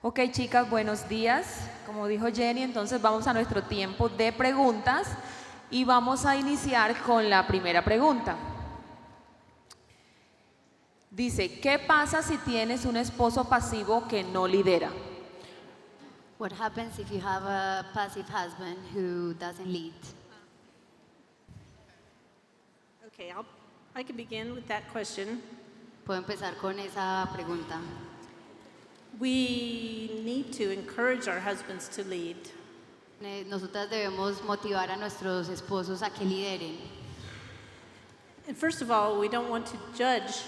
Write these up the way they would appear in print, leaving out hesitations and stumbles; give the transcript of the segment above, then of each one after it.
Ok, chicas, buenos días. Como dijo Jenny, entonces vamos a nuestro tiempo de preguntas y vamos a iniciar con la primera pregunta. Dice, ¿qué pasa si tienes un esposo pasivo que no lidera? What happens if you have a passive husband who doesn't lead? Okay, I can begin with that question. Puedo empezar con esa pregunta. We need to encourage our husbands to lead. Nosotras debemos motivar a nuestros esposos a que lideren. And first of all, we don't want to judge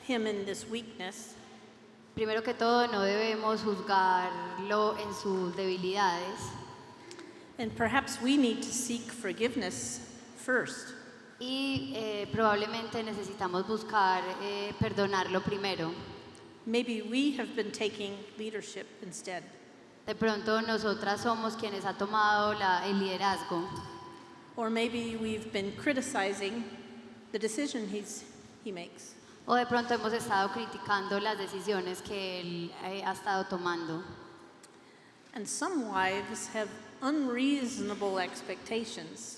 him in this weakness. Primero que todo, no debemos juzgarlo en sus debilidades And perhaps we need to seek forgiveness first. y probablemente necesitamos buscar perdonarlo primero. Maybe we have been taking leadership instead. De pronto nosotras somos quienes ha tomado el liderazgo Or maybe we've been criticizing the decision he makes. o de pronto hemos estado criticando las decisiones que él ha estado tomando. And some wives have unreasonable expectations.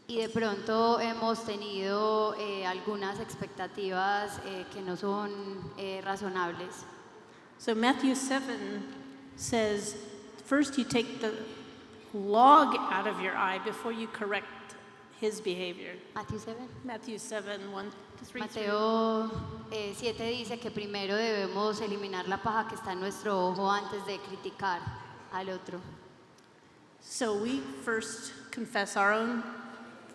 Y de pronto hemos tenido algunas expectativas que no son razonables. So Matthew 7 says, first you take the log out of your eye before you correct his behavior. Matthew 7. Matthew 7, 1 to 3. Mateo 7 dice que primero debemos eliminar la paja que está en nuestro ojo antes de criticar al otro. So we first confess our own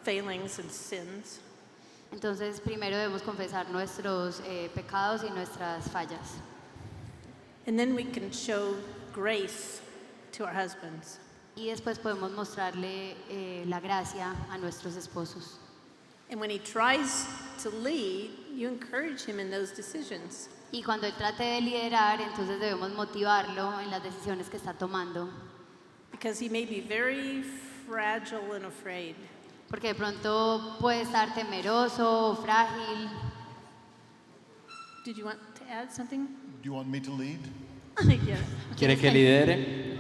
failings and sins. Entonces primero debemos confesar nuestros pecados y nuestras fallas. And then we can show grace to our husbands. Y después podemos mostrarle la gracia a nuestros esposos. And when he tries to lead, you encourage him in those decisions. Y cuando él trate de liderar, entonces debemos motivarlo en las decisiones que está tomando. Because he may be very fragile and afraid. Porque de pronto puede estar temeroso o frágil. Did you want to add something? Do you want me to lead? Yes. ¿Quiere que lidere?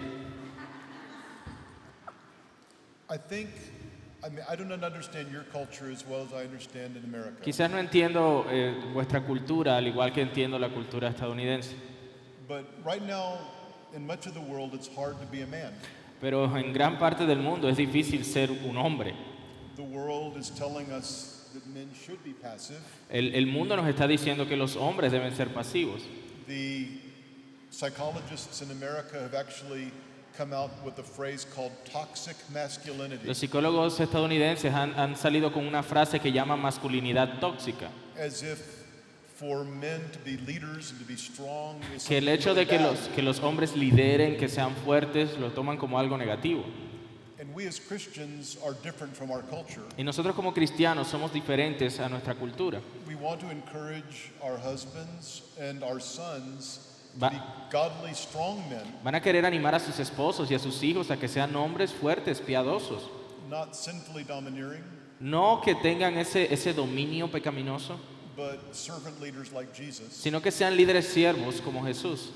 I do not understand your culture as well as I understand in America. Quizás no entiendo vuestra cultura al igual que entiendo la cultura estadounidense, But right now, in much of the world, it's hard to be a man. pero en gran parte del mundo es difícil ser un hombre. The world is telling us that men should be passive. El mundo nos está diciendo que los hombres deben ser pasivos. The psychologists in America have actually come out with a phrase called toxic masculinity, Los psicólogos estadounidenses han salido con una frase que llama masculinidad tóxica, as if for men to be leaders and to be strong is que el something hecho really de bad. que los hombres lideren, que sean fuertes, lo toman como algo negativo. And we as Christians are different from our culture. Y nosotros como cristianos somos diferentes a nuestra cultura. We want to encourage our husbands and our sons to Va- be godly, strong men, Van a querer animar a sus esposos y a sus hijos a que sean hombres fuertes, piadosos. not sinfully domineering, No que tengan ese dominio pecaminoso, but servant leaders like Jesus. sino que sean líderes siervos como Jesús.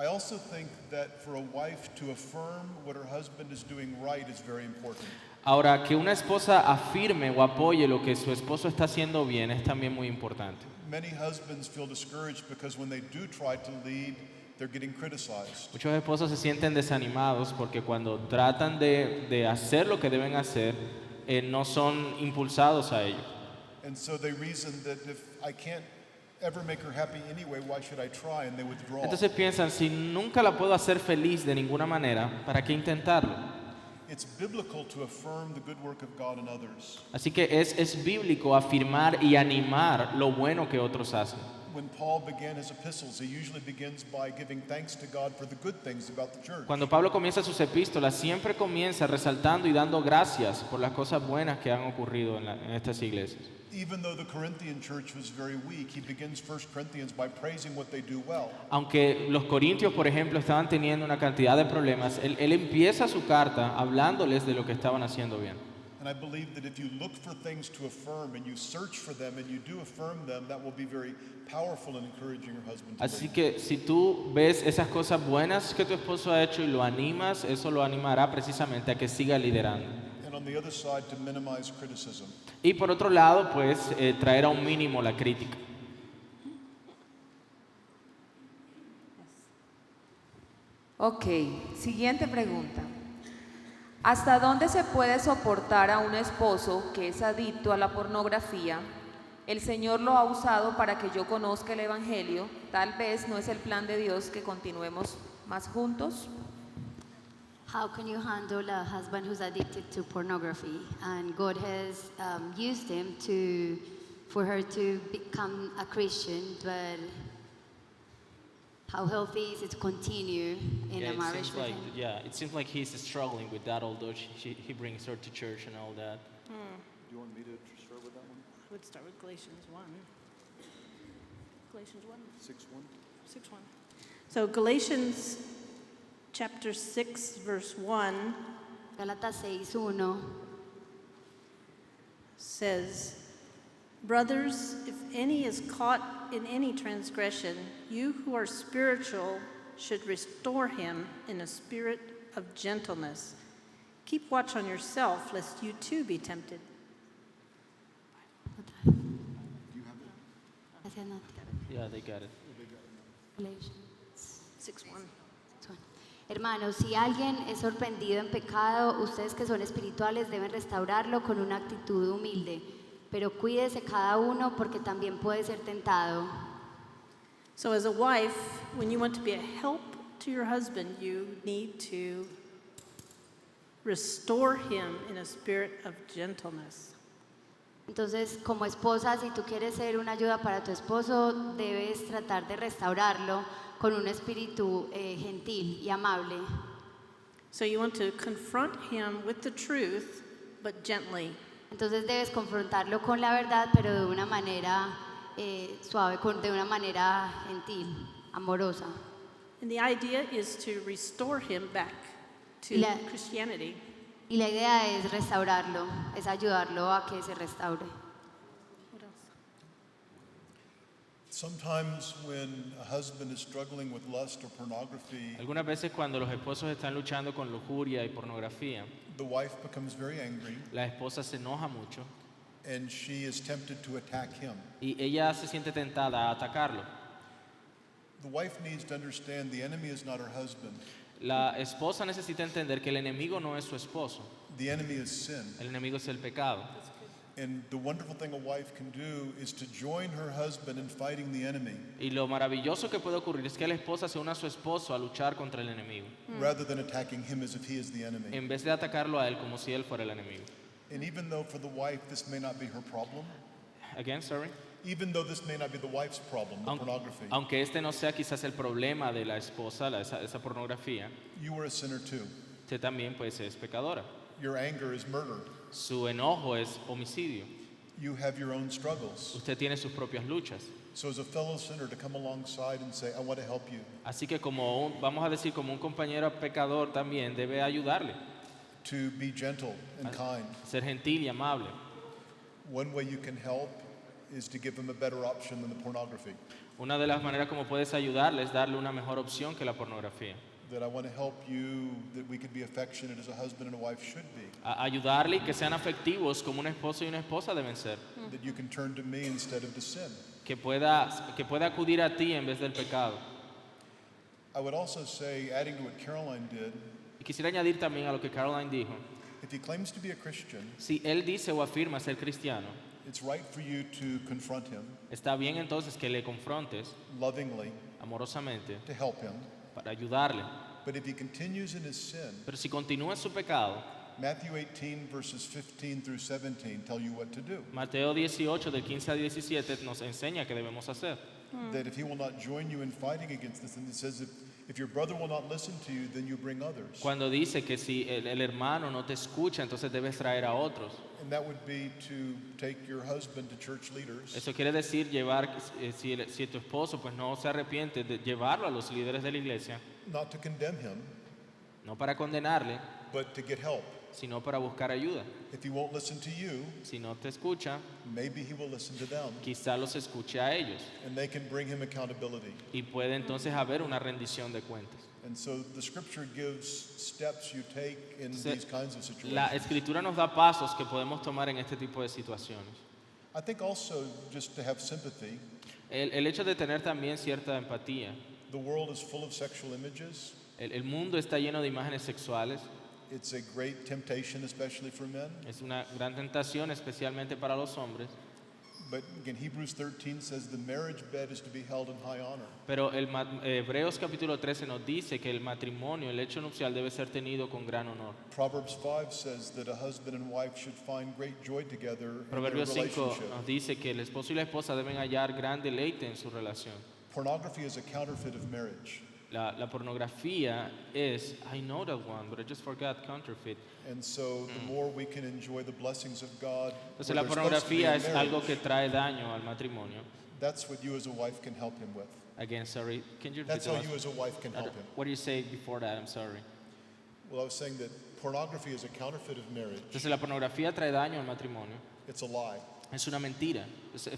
I also think that for a wife to affirm what her husband is doing right is very important. Ahora, que una esposa afirme o apoye lo que su esposo está haciendo bien es también muy importante. Many husbands feel discouraged because when they do try to lead, they're getting criticized. Muchos esposos se sienten desanimados porque cuando tratan de hacer lo que deben hacer, no son impulsados a ello. And so they reason that if I can't ever make her happy anyway, why should I try? And they withdraw. Entonces piensan, si nunca la puedo hacer feliz de ninguna manera, ¿para qué intentarlo? It's biblical to affirm the good work of God in others. Así que es bíblico afirmar y animar lo bueno que otros hacen. When Paul began his epistles, he usually begins by giving thanks to God for the good things about the church. Cuando Pablo comienza sus epístolas, siempre comienza resaltando y dando gracias por las cosas buenas que han ocurrido en estas iglesias. Even though the Corinthian church was very weak, he begins 1 Corinthians by praising what they do well. Aunque los corintios, por ejemplo, estaban teniendo una cantidad de problemas, él empieza su carta hablándoles de lo que estaban haciendo bien. And And I believe that if you look for things to affirm and you search for them and you do affirm them, that will be very powerful in encouraging your husband to Así lead. que si tú ves esas cosas buenas que tu esposo ha hecho y lo animas, eso lo animará precisamente a que siga liderando. And on the other side, to minimize criticism. Y por otro lado, pues traer a un mínimo la crítica. Ok, siguiente pregunta. ¿Hasta dónde se puede soportar a un esposo que es adicto a la pornografía? El Señor lo ha usado para que yo conozca el Evangelio. Tal vez no es el plan de Dios que continuemos más juntos. How can you handle a husband who's addicted to pornography? And God has used him for her to become a Christian, but how healthy is it to continue in a marriage with him? It seems like he's struggling with that, although he brings her to church and all that. Do you want me to start with that one? I would start with Galatians 1. Galatians 1, 6:1. 6:1. So Galatians chapter 6, verse 1 Gálatas 6:1 says, "Brothers, if any is caught in any transgression, you who are spiritual should restore him in a spirit of gentleness. Keep watch on yourself, lest you too be tempted." Gracias, Nati. Yeah, they got it. Galatians 6:1. 6:1. Hermanos, si alguien es sorprendido en pecado, ustedes que son espirituales deben restaurarlo con una actitud humilde. Pero cuídese cada uno porque también puede ser tentado. So as a wife, when you want to be a help to your husband, you need to restore him in a spirit of gentleness. Entonces, como esposa, si tú quieres ser una ayuda para tu esposo, debes tratar de restaurarlo con un espíritu gentil y amable. So you want to confront him with the truth, but gently. Entonces debes confrontarlo con la verdad, pero de una manera suave, de una manera gentil, amorosa. And the idea is to restore him back to Christianity. Y la idea es restaurarlo, es ayudarlo a que se restaure. What else? Sometimes when a husband is struggling with lust or pornography, Algunas veces cuando los esposos están luchando con lujuria y pornografía, the wife becomes very angry la esposa se enoja mucho and she is tempted to attack him. y ella se siente tentada a atacarlo. The wife needs to understand the enemy is not her husband. La esposa necesita entender que el enemigo no es su esposo, The enemy is sin. el enemigo es el pecado. And the wonderful thing a wife can do is to join her husband in fighting the enemy Y lo maravilloso que puede ocurrir es que la esposa se una a su esposo a luchar contra el enemigo, rather than attacking him as if he is the enemy. en vez de atacarlo a él como si él fuera el enemigo. And even though for the wife this may not be her problem, Again, sorry. even though this may not be the wife's problem, the pornography, Aunque este no sea quizás el problema de la esposa, esa pornografía, you are a sinner too. usted también pues es pecadora. Your anger is murder. Su enojo es homicidio. You have your own struggles. Usted tiene sus propias luchas. So as a fellow sinner, to come alongside and say, I want to help you, Así que vamos a decir, como un compañero pecador también debe ayudarle, to be gentle and kind. ser gentil y amable. One way you can help is to give him a better option than the pornography. Una de las maneras como puedes ayudarle es darle una mejor opción que la pornografía. That I want to help you, that we could be affectionate as a husband and a wife should be. Ayudarle y que sean afectivos como un esposo y una esposa deben ser. That you can turn to me instead of to sin. Que pueda acudir a ti en vez del pecado. I would also say, adding to what Caroline did, Y quisiera añadir también a lo que Caroline dijo. if he claims to be a Christian, Si él dice o afirma ser cristiano, it's right for you to confront him está bien entonces que le confrontes lovingly amorosamente to help him. para ayudarle. But if he continues in his sin, Pero si continúa en su pecado, Matthew 18 verses 15 through 17 tell you what to do. Mateo 18 del 15 al 17 nos enseña qué debemos hacer. That if he will not join you in fighting against this, and it says if your brother will not listen to you, then you bring others. Cuando dice que si el hermano no te escucha, entonces debes traer a otros. And that would be to take your husband to church leaders Eso quiere decir llevar, si tu esposo pues no se arrepiente, de llevarlo a los líderes de la iglesia, not to condemn him, no para condenarle, but to get help. sino para buscar ayuda. If he won't listen to you, Si no te escucha, maybe he will listen to them, quizá los escuche a ellos and they can bring him accountability. y puede entonces haber una rendición de cuentas. And so the scripture gives steps you take in Se- these kinds of La situations. escritura nos da pasos que podemos tomar en este tipo de situaciones. I think also just to have sympathy, El hecho de tener también cierta empatía. the world is full of sexual images. El mundo está lleno de imágenes sexuales. It's a great temptation, especially for men. Es una gran tentación, especialmente para los hombres. But again, Hebrews 13 says the marriage bed is to be held in high honor. Pero Hebreos capítulo 13 nos dice que el matrimonio, el hecho nupcial, debe ser tenido con gran honor. Proverbs 5 says that a husband and wife should find great joy together in their Proverbios 5 relationship. nos dice que el esposo y la esposa deben hallar gran deleite en su relación. Pornography is a counterfeit of marriage. La pornografía es, I know that one, but I just forgot counterfeit. And so the more we can enjoy the blessings of God, Entonces where la there's supposed to be pornografía a es algo marriage, que trae daño al matrimonio. that's what you as a wife can help him with. Again, sorry, can you repeat That's how the you last- as a wife can help him. What do you say before that? I'm sorry. Well, I was saying that pornography is a counterfeit of marriage. Entonces la pornografía trae daño al matrimonio. It's a lie. Es una mentira,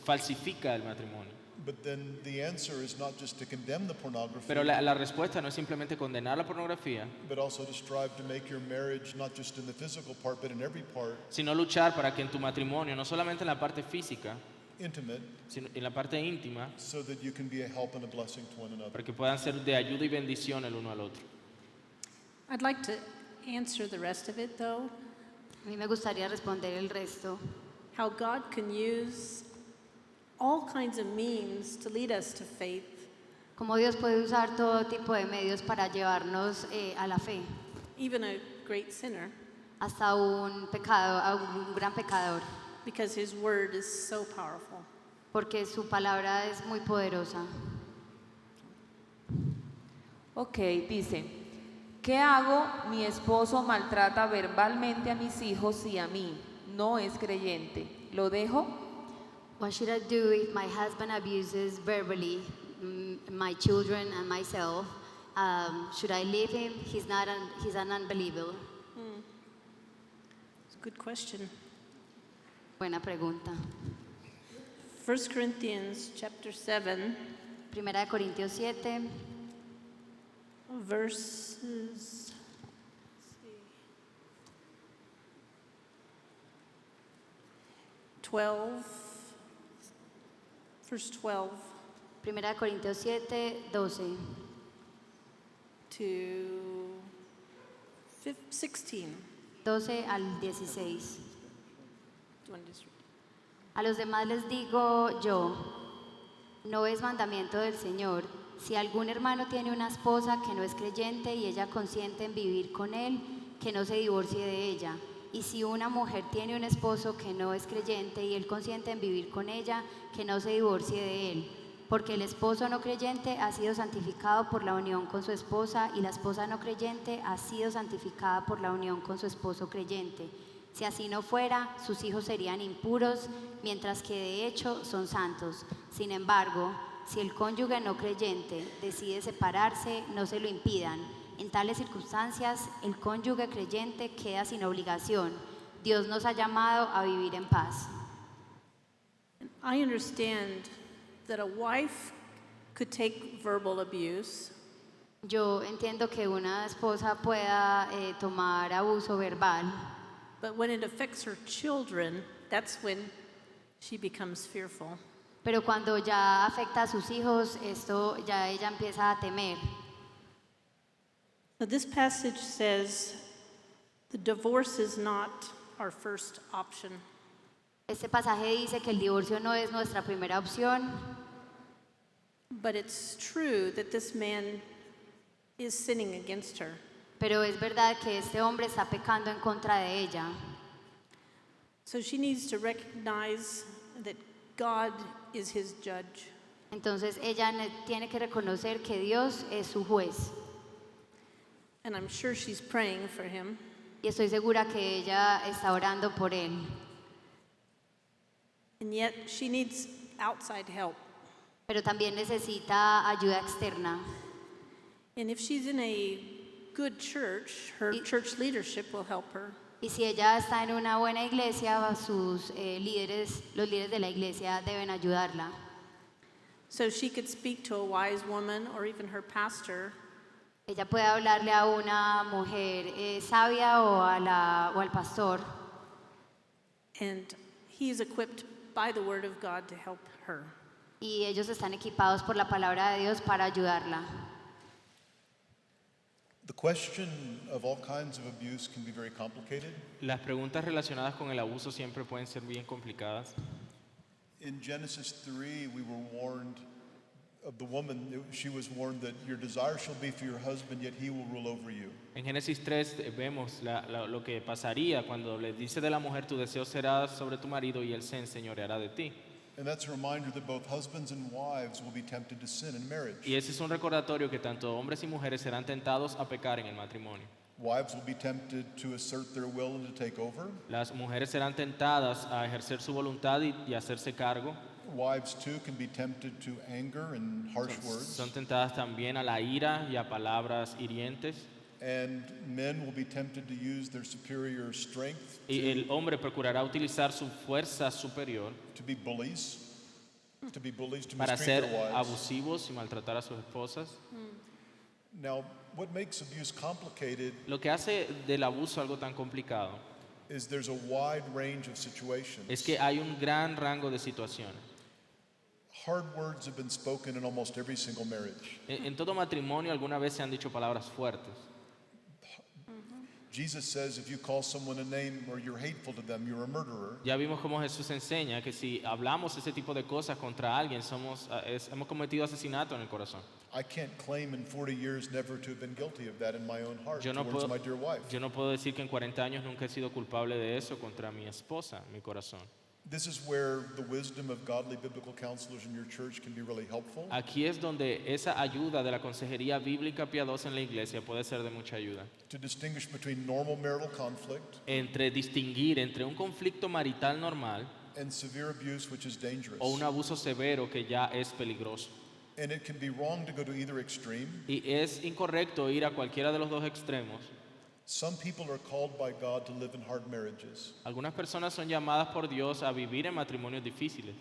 falsifica el matrimonio. But then the answer is not just to condemn the pornography, Pero la respuesta no es simplemente condenar la pornografía, but also to strive to make your marriage not just in the physical part, but in every part, sino luchar para que en tu matrimonio, no solamente en la parte física, intimate, sino en la parte íntima, so that you can be a help and a blessing to one another. para que puedan ser de ayuda y bendición el uno al otro. I'd like to answer the rest of it, though. A mí me gustaría responder el resto. How God can use all kinds of means to lead us to faith, Cómo Dios puede usar todo tipo de medios para llevarnos a la fe, even a great sinner, hasta un pecado, a un gran pecador, because His Word is so powerful. porque su palabra es muy poderosa. Ok, dice, ¿qué hago? Mi esposo maltrata verbalmente a mis hijos y a mí. No es creyente. ¿Lo dejo? What should I do if my husband abuses verbally my children and myself? Should I leave him? He's an unbeliever. It's a good question. Buena pregunta. 1 Corinthians chapter 7, Primera de Corintios 7, verses 12, verse 12 Primera de Corintios 7, 12 to 16. 12 al 16. Do you want to just read? A los demás les digo yo, no es mandamiento del Señor, si algún hermano tiene una esposa que no es creyente y ella consiente en vivir con él, que no se divorcie de ella. Y si una mujer tiene un esposo que no es creyente y él consiente en vivir con ella, que no se divorcie de él. Porque el esposo no creyente ha sido santificado por la unión con su esposa y la esposa no creyente ha sido santificada por la unión con su esposo creyente. Si así no fuera, sus hijos serían impuros, mientras que de hecho son santos. Sin embargo, si el cónyuge no creyente decide separarse, no se lo impidan. En tales circunstancias, el cónyuge creyente queda sin obligación. Dios nos ha llamado a vivir en paz. I understand that a wife could take verbal abuse, Yo entiendo que una esposa pueda tomar abuso verbal, but when it affects her children, that's when she becomes fearful. pero cuando ya afecta a sus hijos, esto ya ella empieza a temer. So this passage says the divorce is not our first option. Este pasaje dice que el divorcio no es nuestra primera opción, But it's true that this man is sinning against her. pero es verdad que este hombre está pecando en contra de ella. So she needs to recognize that God is his judge. Entonces ella tiene que reconocer que Dios es su juez. And I'm sure she's praying for him. Y estoy segura que ella está orando por él. And yet she needs outside help. Pero también necesita ayuda externa. And if she's in a good church, her church leadership will help her. Y si ella está en una buena iglesia, sus líderes, los líderes de la iglesia deben ayudarla. So she could speak to a wise woman or even her pastor Ella puede hablarle a una mujer sabia o al pastor, and he's equipped by the word of God to help her. y ellos están equipados por la palabra de Dios para ayudarla. The question of all kinds of abuse can be very complicated. Las preguntas relacionadas con el abuso siempre pueden ser bien complicadas. In Genesis 3, we were warned of the woman. She was warned that your desire shall be for your husband, yet he will rule over you. En Génesis 3 vemos lo que pasaría cuando le dice de la mujer, tu deseo será sobre tu marido y él se enseñoreará de ti. And that's a reminder that both husbands and wives will be tempted to sin in marriage. Y ese es un recordatorio que tanto hombres y mujeres serán tentados a pecar en el matrimonio. Wives will be tempted to assert their will and to take over. Las mujeres serán tentadas a ejercer su voluntad y hacerse cargo. Wives too can be tempted to anger and harsh words. Son tentadas también a la ira y a palabras hirientes. And men will be tempted to use their superior strength Y el hombre procurará utilizar su fuerza superior to be bullies, to para mistreat ser their wives. abusivos y maltratar a sus esposas. Now, what makes abuse complicated Lo que hace del abuso algo tan complicado is there's a wide range of situations. es que hay un gran rango de situaciones. Hard words have been spoken in almost every single marriage. En todo matrimonio alguna vez se han dicho palabras fuertes. Jesus says if you call someone a name or you're hateful to them, you're a murderer. Ya vimos cómo Jesús enseña que si hablamos ese tipo de cosas contra alguien, hemos cometido asesinato en el corazón. I can't claim in 40 years never to have been guilty of that in my own heart Yo no towards puedo- my dear wife. Yo no puedo decir que en 40 años nunca he sido culpable de eso contra mi esposa, mi corazón. This is where the wisdom of godly biblical counselors in your church can be really helpful. Aquí es donde esa ayuda de la consejería bíblica piadosa en la iglesia puede ser de mucha ayuda. To distinguish between normal marital conflict Entre distinguir entre un conflicto marital normal and severe abuse, which is dangerous. o un abuso severo que ya es peligroso. And it can be wrong to go to either extreme. Y es incorrecto ir a cualquiera de los dos extremos. Some people are called by God to live in hard marriages. Algunas personas son llamadas por Dios a vivir en matrimonios difíciles.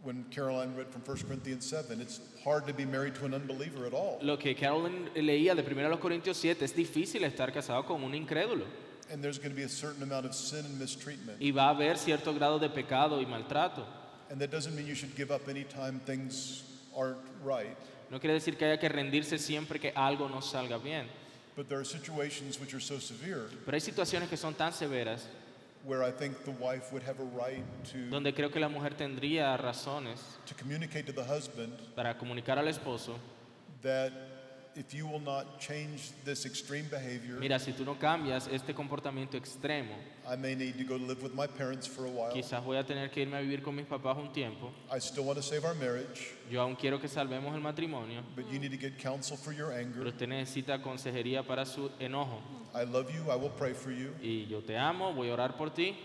When Caroline read from 1 Corinthians 7, it's hard to be married to an unbeliever at all. Lo que Carolyn leía de 1 Corintios 7, es difícil estar casado con un incrédulo. And there's going to be a certain amount of sin and mistreatment. Y va a haber cierto grado de pecado y maltrato. And that doesn't mean you should give up anytime things aren't right. No quiere decir que haya que rendirse siempre que algo no salga bien. But there are situations which are so severe Pero hay situaciones que son tan severas where I think the wife would have a right donde creo que la mujer tendría razones to communicate to the husband para comunicar al esposo, that if you will not change this extreme behavior, mira, si tú no cambias este comportamiento extremo, I may need to go to live with my parents for a while. quizás voy a tener que irme a vivir con mis papás un tiempo. I still want to save our marriage, Yo aún quiero que salvemos el matrimonio, but you need to get counsel for your pero anger. usted necesita consejería para su enojo. I love you, I will pray for you, Y yo te amo, voy a orar por ti,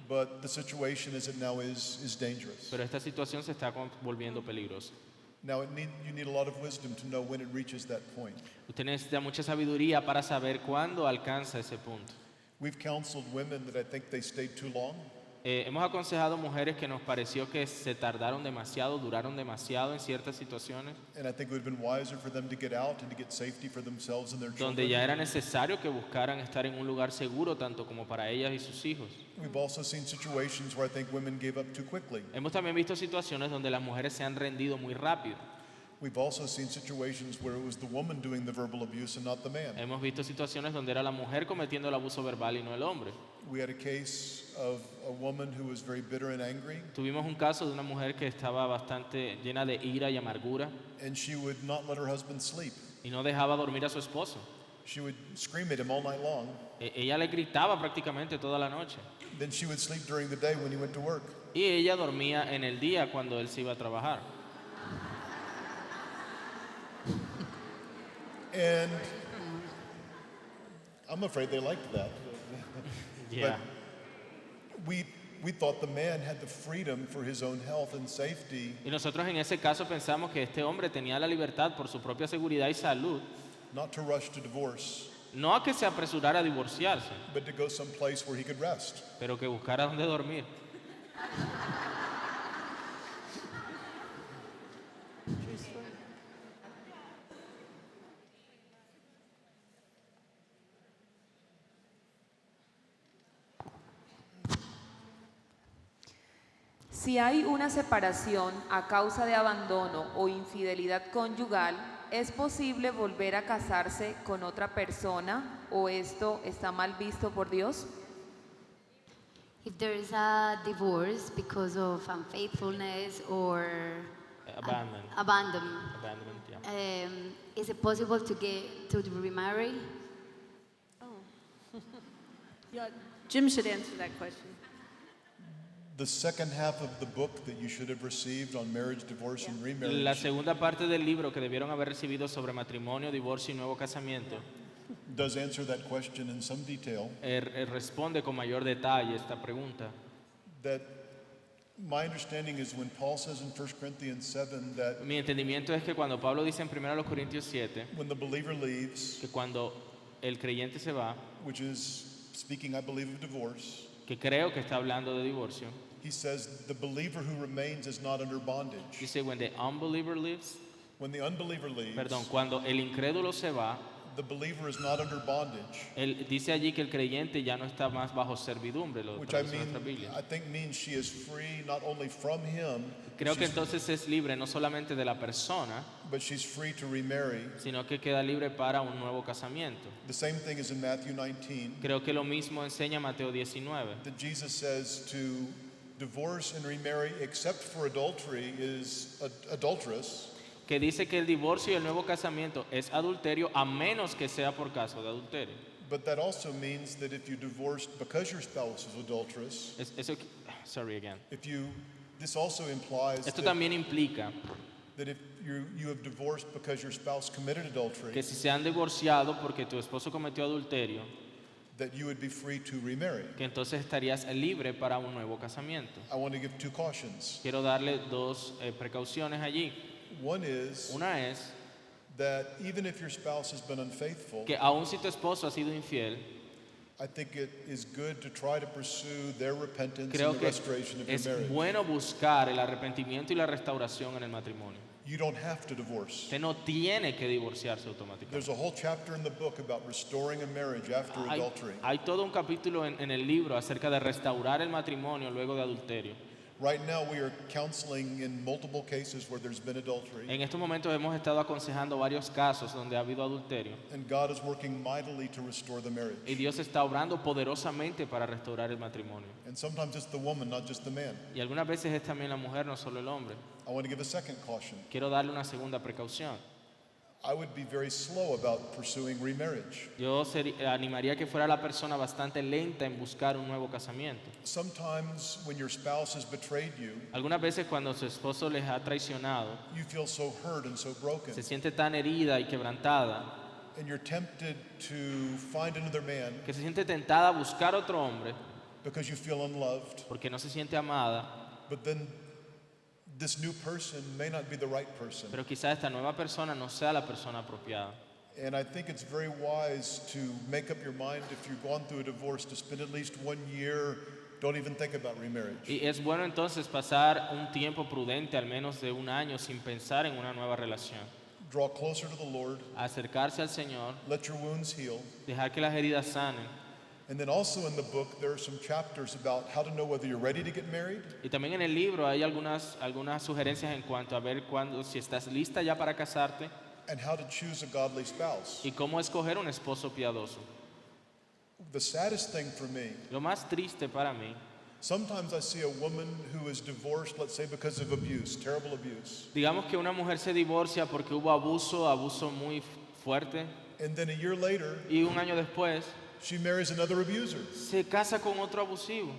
but the situation as it now is dangerous. pero esta situación se está volviendo peligrosa. Now you need a lot of wisdom to know when it reaches that point. Usted necesita mucha sabiduría para saber cuándo alcanza ese punto. We've counseled women that I think they stayed too long. Hemos aconsejado mujeres que nos pareció que se tardaron demasiado, duraron demasiado en ciertas situaciones, And I think it would have been wiser for them to get out and to get safety for themselves and their donde children. ya era necesario que buscaran estar en un lugar seguro tanto como para ellas y sus hijos. We've also seen situations where I think women gave up too quickly. Hemos también visto situaciones donde las mujeres se han rendido muy rápido. We've also seen situations where it was the woman doing the verbal abuse and not the man. Hemos visto situaciones donde era la mujer cometiendo el abuso verbal y no el hombre. We had a case of a woman who was very bitter and angry, Tuvimos un caso de una mujer que estaba bastante llena de ira y amargura and she would not let her husband sleep. y no dejaba dormir a su esposo. She would scream at him all night long. Ella le gritaba prácticamente toda la noche. Then she would sleep during the day when he went to work. Y ella dormía en el día cuando él se iba a trabajar. And I'm afraid they liked that. Yeah. We thought the man had the freedom for his own health and safety Y nosotros en ese caso pensamos que este hombre tenía la libertad por su propia seguridad y salud not to rush to divorce, no a que se apresurara a divorciarse, but to go someplace where he could rest. pero que buscara dónde dormir. Si hay una separación a causa de abandono o infidelidad conyugal, ¿es posible volver a casarse con otra persona o esto está mal visto por Dios? If there is a divorce because of unfaithfulness or abandonment, Yeah. is it possible to remarry? Yeah, Jim should answer that question. The second half of the book that you should have received on marriage, divorce, and La remarriage segunda parte del libro que debieron haber recibido sobre matrimonio, divorcio y nuevo casamiento does answer that question in some detail. responde con mayor detalle esta pregunta. That my understanding is when Paul says in 1 Corinthians 7 that Mi entendimiento es que cuando Pablo dice en 1 Corintios 7 when the believer leaves, que cuando el creyente se va, which is speaking, I believe, of divorce, que creo que está hablando de divorcio, he says the believer who remains is not under bondage. dice when the unbeliever leaves, When the unbeliever leaves, cuando el incrédulo se va, the believer is not under bondage, él dice allí que el creyente ya no está más bajo servidumbre, lo which I traduce nuestra mean, Biblia. I think means she is free not only from him, Creo que she's- entonces es libre no solamente de la persona, but she's free to remarry. sino que queda libre para un nuevo casamiento. The same thing is in Matthew 19, Creo que lo mismo enseña Mateo 19, that Jesus says to divorce and remarry except for adultery is adulterous, que dice que el divorcio y el nuevo casamiento es adulterio a menos que sea por caso de adulterio. but that also means that if you divorced because your spouse is adulterous, Sorry again. this also implies Esto that, también implica that if you have divorced because your spouse committed adultery, que si se han divorciado porque tu esposo cometió adulterio, that you would be free to remarry. que entonces estarías libre para un nuevo casamiento. I want to give two cautions. Quiero darle dos precauciones allí. One is Una es that even if your spouse has been unfaithful, que aun si tu esposo ha sido infiel, I think it is good to try to pursue their repentance creo and the que restoration of your es marriage. bueno buscar el arrepentimiento y la restauración en el matrimonio. You don't have to divorce. Usted no tiene que divorciarse automáticamente. There's a whole chapter in the book about restoring a marriage after Hay, adultery. hay todo un capítulo en el libro acerca de restaurar el matrimonio luego de adulterio. Right now, we are counseling in multiple cases where there's been adultery, En estos momentos hemos estado aconsejando varios casos donde ha habido adulterio and God is working mightily to restore the marriage. y Dios está obrando poderosamente para restaurar el matrimonio. And sometimes it's the woman, not just the man. Y algunas veces es también la mujer, no solo el hombre. I want to give a second caution. Quiero darle una segunda precaución. I would be very slow about pursuing remarriage. Yo animaría que fuera la persona bastante lenta en buscar un nuevo casamiento. Sometimes when your spouse has betrayed you, Algunas veces cuando su esposo les ha traicionado, you feel so hurt and so broken, se siente tan herida y quebrantada and you're tempted to find another man que se siente tentada a buscar otro hombre because you feel unloved, porque no se siente amada, but then this new person may not be the right person. pero quizás esta nueva persona no sea la persona apropiada. And I think it's very wise to make up your mind if you've gone through a divorce to spend at least 1 year, don't even think about remarriage. Y es bueno entonces pasar un tiempo prudente, al menos de un año, sin pensar en una nueva relación. Draw closer to the Lord, Acercarse al Señor, let your wounds heal. dejar que las heridas sanen. And then also in the book, there are some chapters about how to know whether you're ready to get married Y también en el libro hay algunas sugerencias en cuanto a ver si estás lista ya para casarte and how to choose a godly spouse. y cómo escoger un esposo piadoso. The saddest thing for me, Lo más triste para mí, sometimes I see a woman who is divorced, let's say because of abuse, terrible abuse. digamos que una mujer se divorcia porque hubo abuso muy fuerte, And then a year later, y un año después she marries another abuser. se casa con otro abusivo.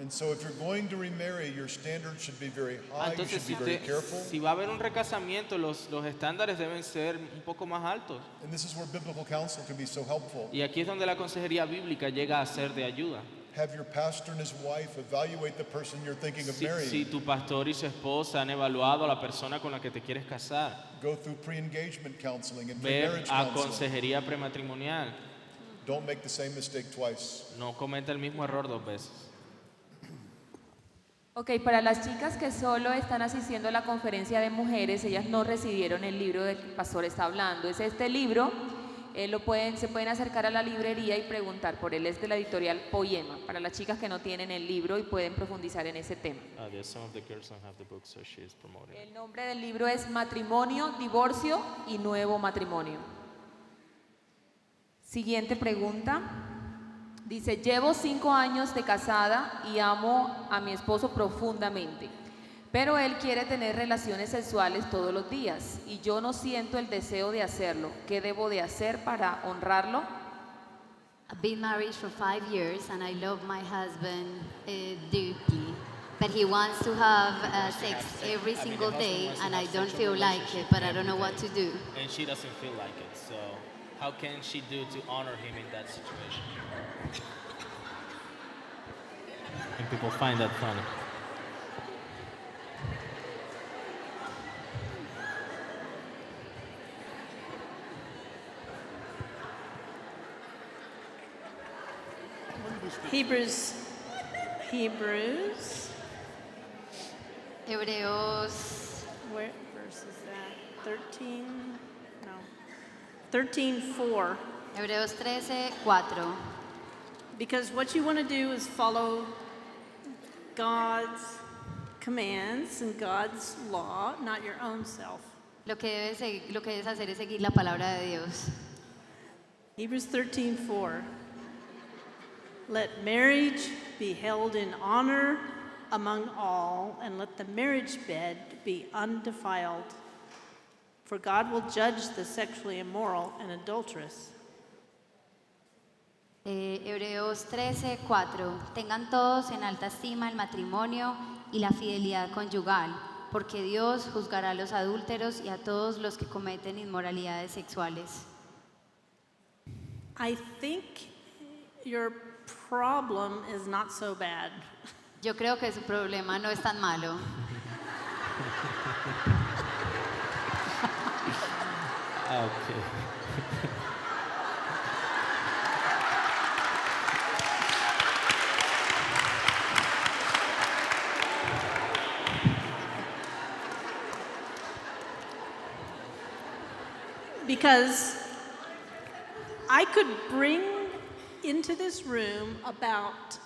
And so if you're going to remarry, your standards should be very high, you Entonces, should be very careful. si va a haber un recasamiento, los estándares deben ser un poco más altos. And this is where biblical counsel can be so helpful. Y aquí es donde la consejería bíblica llega a ser de ayuda. Have your pastor and his wife evaluate the person you're thinking of Si marrying. tu pastor y su esposa han evaluado a la persona con la que te quieres casar, Go through pre-engagement counseling and ver pre-marriage a counseling. consejería prematrimonial. Don't make the same mistake twice. No cometa el mismo error 2 veces. Ok, para las chicas que solo están asistiendo a la conferencia de mujeres, ellas no recibieron el libro del que el pastor está hablando. Es este libro, se pueden acercar a la librería y preguntar por él. Es de la editorial Poema, para las chicas que no tienen el libro y pueden profundizar en ese tema. Yes, some of the girls don't have the book, so she is promoting. El nombre del libro es Matrimonio, Divorcio y Nuevo Matrimonio. Siguiente pregunta. Dice, llevo 5 años de casada y amo a mi esposo profundamente, pero él quiere tener relaciones sexuales todos los días y yo no siento el deseo de hacerlo. ¿Qué debo de hacer para honrarlo? I've been married for 5 years and I love my husband deeply, but he wants to have sex every single day and I don't feel like it, but I don't know what to do. And she doesn't feel like it, so how can she do to honor him in that situation? And people find that funny. Hebrews. Hebreos, Where verse is that? 13? No. 13:4. Hebreos 13:4. Because what you want to do is follow God's commands and God's law, not your own self. Lo que debes hacer es seguir la palabra de Dios. Hebrews 13:4. Let marriage be held in honor among all, and let the marriage bed be undefiled. For God will judge the sexually immoral and adulterous. Hebreos 13:4. Tengan todos en alta estima el matrimonio y la fidelidad conyugal, porque Dios juzgará a los adúlteros y a todos los que cometen inmoralidades sexuales. I think your problem is not so bad. Yo creo que su problema no es tan malo. Okay. Because I could bring into this room about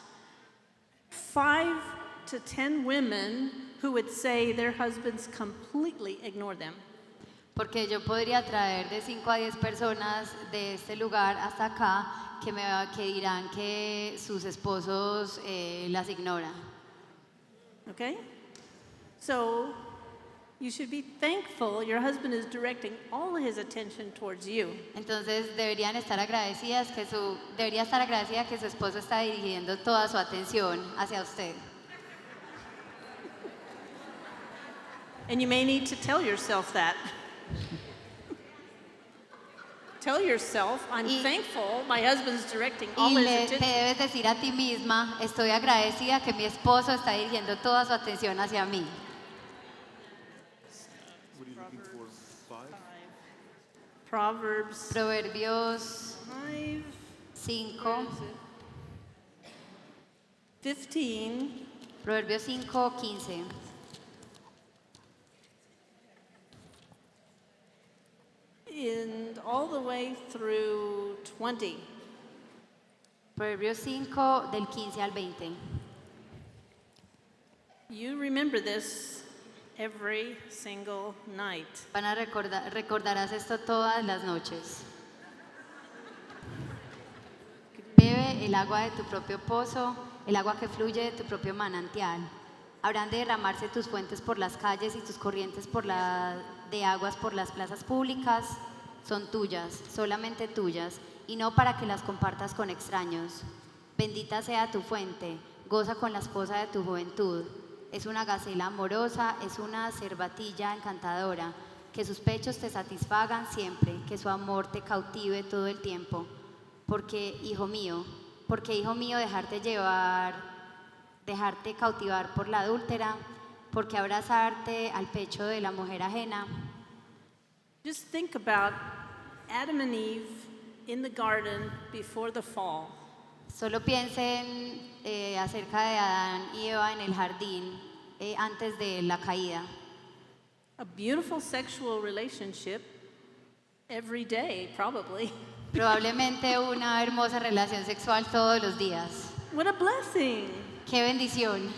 5 to 10 women who would say their husbands completely ignore them. Porque yo podría traer de 5 a 10 personas de este lugar hasta acá que dirán que sus esposos las ignoran. Okay? So you should be thankful your husband is directing all his attention towards you. Entonces debería estar agradecida que su esposo está dirigiendo toda su atención hacia usted. And you may need to tell yourself that. Tell yourself, I'm Y- thankful my husband's directing all Y his te attention. debes decir a ti misma, estoy agradecida que mi esposo está dirigiendo toda su atención hacia mí. Proverbs Proverbios 5, 5, 15. Proverbios 5:15. And all the way through 20. Proverbios 5 del 15 al 20. You remember this every single night. Recordarás esto todas las noches. Bebe el agua de tu propio pozo, el agua que fluye de tu propio manantial. Habrán de derramarse tus fuentes por las calles y tus corrientes de aguas por las plazas públicas. Son tuyas, solamente tuyas, y no para que las compartas con extraños. Bendita sea tu fuente, goza con la esposa de tu juventud. Es una gacela amorosa, es una cervatilla encantadora. Que sus pechos te satisfagan siempre, que su amor te cautive todo el tiempo. Porque, hijo mío, dejarte cautivar por la adúltera, porque abrazarte al pecho de la mujer ajena. Just think about Adam and Eve in the garden before the fall. Solo piensen acerca de Adán y Eva en el jardín antes de la caída. A beautiful sexual relationship every day, probably. Probablemente una hermosa relación sexual todos los días. What a blessing! ¡Qué bendición!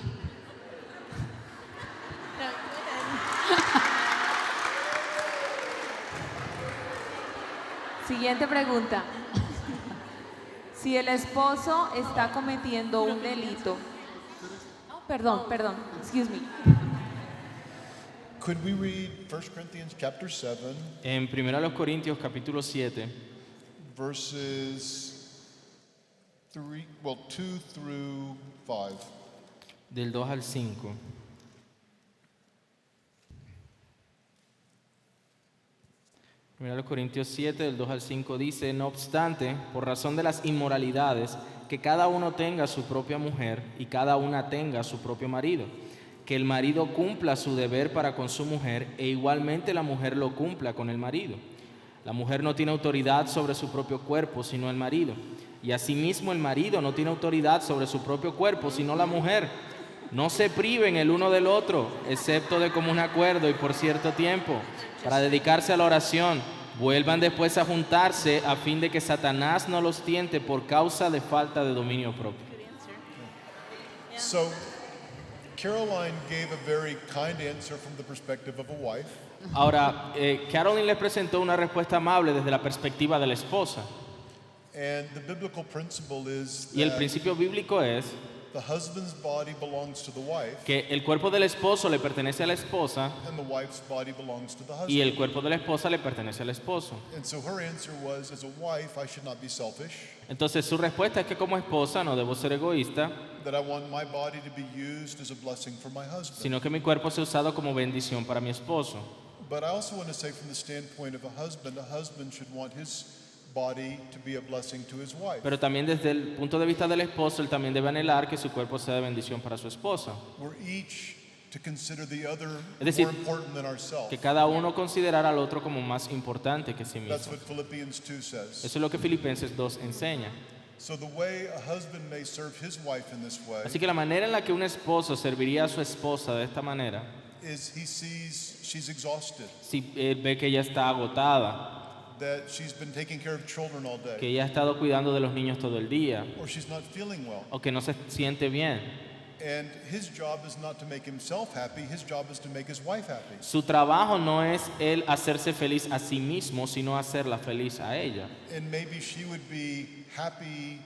Siguiente pregunta. Si el esposo está cometiendo un delito. Perdón, excuse me. Could we read 1 Corinthians chapter 7, En 1 Corintios capítulo 7, verses 2 through 5? del 2 al 5. 1 Corintios 7, del 2 al 5 dice: no obstante, por razón de las inmoralidades, que cada uno tenga su propia mujer y cada una tenga su propio marido. Que el marido cumpla su deber para con su mujer e igualmente la mujer lo cumpla con el marido. La mujer no tiene autoridad sobre su propio cuerpo, sino el marido. Y asimismo el marido no tiene autoridad sobre su propio cuerpo, sino la mujer. No se priven el uno del otro, excepto de común acuerdo y por cierto tiempo, para dedicarse a la oración. Vuelvan después a juntarse a fin de que Satanás no los tiente por causa de falta de dominio propio. So, Caroline gave a very kind answer from the perspective of a wife. Ahora, Caroline les presentó una respuesta amable desde la perspectiva de la esposa. And the biblical principle is Y el that principio bíblico es the husband's body belongs to the wife, que el cuerpo del esposo le pertenece a la esposa and the wife's body belongs to the y el husband. cuerpo de la esposa le pertenece al esposo. And so her answer was, as a wife, I should not be selfish, Entonces su respuesta es que como esposa no debo ser egoísta, that I want my body to be used as a blessing for my husband. sino que mi cuerpo sea usado como bendición para mi esposo. But I also want to say from the standpoint of a husband should want his body to be a blessing to his wife. Pero también desde el punto de vista del esposo, él también debe anhelar que su cuerpo sea de bendición para su esposa. We're each to consider the other Es decir, more important than ourselves. Que cada uno considerara al otro como más importante que sí That's mismo. what Philippians 2 says. Eso es lo que Filipenses 2 enseña. So the way a husband may serve his wife in this way Así que la manera en la que un esposo serviría a su esposa de esta manera, is he sees she's exhausted, si él ve que ella está agotada, that she's been taking care of children all que day, ella ha estado cuidando de los niños todo el día, or she's not feeling well. o que no se siente bien. And his job is not to make himself happy, his job is to make his wife happy. Su trabajo no es él hacerse feliz a sí mismo, sino hacerla feliz a ella. And maybe she would be happy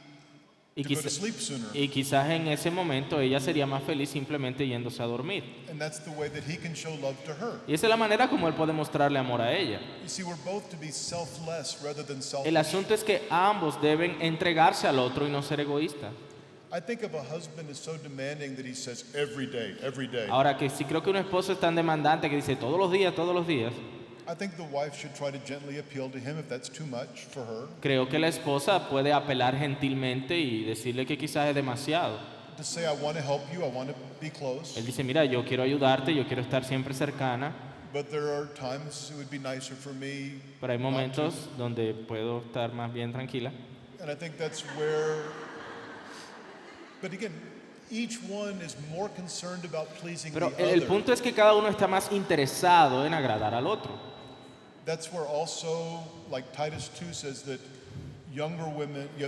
Y, to go to quizá- sleep sooner. y quizás en ese momento ella sería más feliz simplemente yéndose a dormir. And that's the way that he can show love to her. Y esa es la manera como él puede mostrarle amor a ella. You see, we're both to be selfless rather than El selfish. asunto es que ambos deben entregarse al otro y no ser egoístas. I think of a husband as so demanding that he says every day, every day. Ahora que sí creo que un esposo es tan demandante que dice todos los días, I think the wife should try to gently appeal to him if that's too much for her. creo que la esposa puede apelar gentilmente y decirle que quizás es demasiado. To say, I want to help you, I want to be close. Él dice, mira, yo quiero ayudarte, yo quiero estar siempre cercana, But there are times it would be nicer for me. pero hay not to. momentos donde puedo estar más bien tranquila. And I think that's where, but again, each one is more concerned about pleasing Pero the el other. punto es que cada uno está más interesado en agradar al otro. That's where also, like Titus 2 says that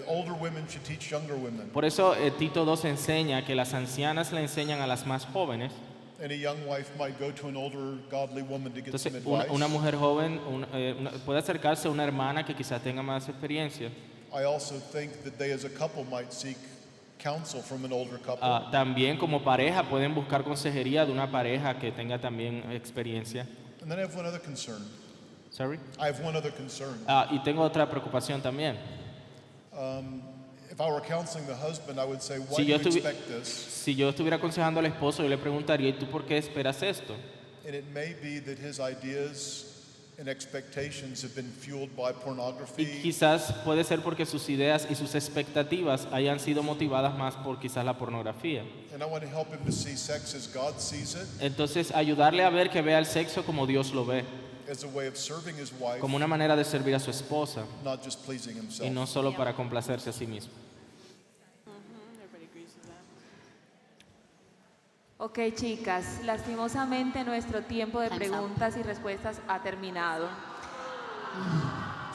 older women should teach younger women. Por eso Tito 2 enseña que las ancianas le enseñan a las más jóvenes. And a young wife might go to an older godly woman to get Entonces, some una advice. mujer joven puede acercarse a una hermana que quizás tenga más experiencia. I also think that they as a couple might seek counsel from an older couple. También como pareja pueden buscar consejería de una pareja que tenga también experiencia. And then I have one other concern. Sorry. I have one other concern. Y tengo otra preocupación también. If I were counseling the husband, I would say, why Si do yo, you expect this? si yo estuviera aconsejando al esposo, yo le preguntaría, ¿y tú por qué esperas esto? And it may be that his ideas and expectations have been fueled by Y pornography. quizás puede ser porque sus ideas y sus expectativas hayan sido motivadas más por quizás la pornografía. And I want to help him to see sex as God sees it. Entonces, ayudarle a ver que vea el sexo como Dios lo ve. as a way of serving his wife, como una manera de servir a su esposa not just pleasing y himself. no solo para complacerse a sí mismo. Ok, chicas, lastimosamente nuestro tiempo de Time's up. preguntas y respuestas ha terminado.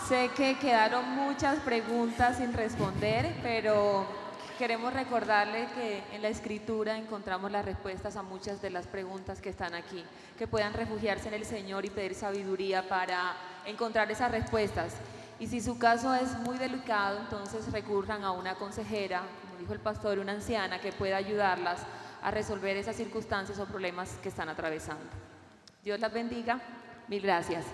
Sé que quedaron muchas preguntas sin responder, pero queremos recordarle que en la Escritura encontramos las respuestas a muchas de las preguntas que están aquí, que puedan refugiarse en el Señor y pedir sabiduría para encontrar esas respuestas. Y si su caso es muy delicado, entonces recurran a una consejera, como dijo el pastor, una anciana que pueda ayudarlas a resolver esas circunstancias o problemas que están atravesando. Dios las bendiga. Mil gracias.